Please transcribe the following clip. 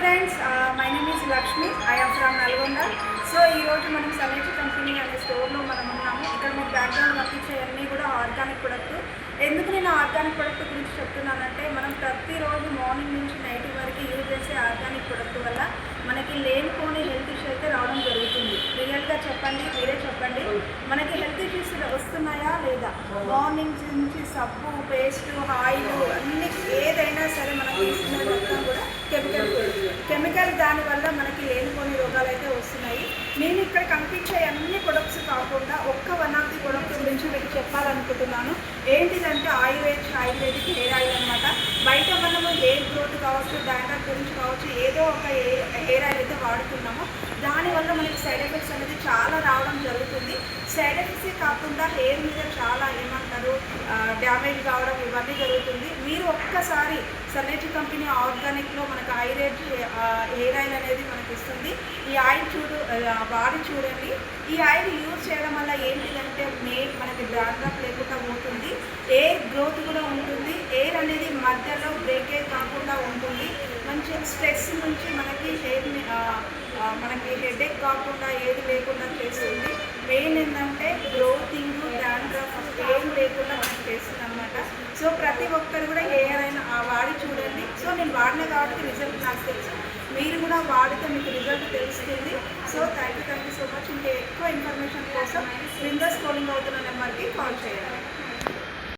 friends, my name is Lakshmi. I am from Nalgonda. So ఈరోజు మనం సనేజ్ company అనే స్టోర్లో మనం ఉన్నాము. ఇక్కడ మీకు బ్యాక్గ్రౌండ్ కనిపించేవన్నీ కూడా ఆర్గానిక్ ప్రొడక్ట్. ఎందుకు నేను ఆర్గానిక్ ప్రొడక్ట్ గురించి చెప్తున్నానంటే, మనం ప్రతిరోజు మార్నింగ్ నుంచి నైట్ వరకు యూజ్ చేసే ఆర్గానిక్ ప్రొడక్ట్ వల్ల మనకి లేనిపోని హెల్త్ ఇష్యూస్ అయితే రావడం జరుగుతుంది. రియల్గా చెప్పండి, మీరే చెప్పండి, మనకి హెల్త్ ఇష్యూస్ వస్తున్నాయా లేదా? మార్నింగ్ నుంచి సబ్బు, పేస్ట్, ఆయిల్ అన్ని ఏదైనా సరే మనకి తీసుకునే మొత్తం కూడా కెమికల్ దానివల్ల మనకి లేనిపోని రోగాలు అయితే వస్తున్నాయి. నేను ఇక్కడ కనిపించే అన్ని ప్రొడక్ట్స్ కాకుండా వన్ ఆఫ్ ది ప్రొడక్ట్స్ గురించి మీకు చెప్పాలనుకుంటున్నాను. ఏంటిదంటే ఆయుర్వేదిక్ హెయిర్ ఆయిల్ అనమాట. బయట మనము హెయిర్ గ్రోత్ కావచ్చు, డాండ్రఫ్ గురించి కావచ్చు, ఏదో ఒక హెయిర్ ఆయిల్ అయితే వాడుతున్నాము. దానివల్ల మనకి సైడ్ ఎఫెక్ట్స్ అనేది చాలా రావడం జరుగుతుంది. సైడ్ ఎఫెక్ట్సే కాకుండా హెయిర్ మీద చాలా ఏమంటారు డ్యామేజ్ కావడం ఇవన్నీ జరుగుతుంది. మీరు ఒక్కసారి సనేజ్ కంపెనీ ఆర్గానిక్లో మనకు హెయిర్ ఆయిల్ అనేది మనకి ఇస్తుంది. ఈ ఆయిల్ వాడి చూడండి. ఈ ఆయిల్ యూజ్ చేయడం వల్ల ఏంటిదంటే మనకి డాండ్రఫ్ లేకుండా పోతుంది, ఎయిర్ గ్రోత్ కూడా ఉంటుంది, ఎయిర్ అనేది మధ్యలో బ్రేకేజ్ కాకుండా ఉంటుంది. మంచి స్ట్రెస్ నుంచి మనకి మనకి హెడేక్ కాకుండా ఏది లేకుండా చేస్తుంది. మెయిన్ ఏంటంటే గ్రోతింగ్, డాండ్రఫ్ ఏం లేకుండా మనకి చేస్తుంది అనమాట. సో ప్రతి ఒక్కరు కూడా హెయిర్ అయినా వాడి చూడండి. సో నేను వాడిన కాబట్టి రిజల్ట్ నాకు తెలుసు, మీరు కూడా వాడితే మీకు రిజల్ట్ తెలుస్తుంది. So thank you so much. ఇంకా ఎక్కువ ఇన్ఫర్మేషన్ కోసం క్రింద స్క్రోలింగ్ అవుతున్న నెంబర్కి కాల్ చేయండి.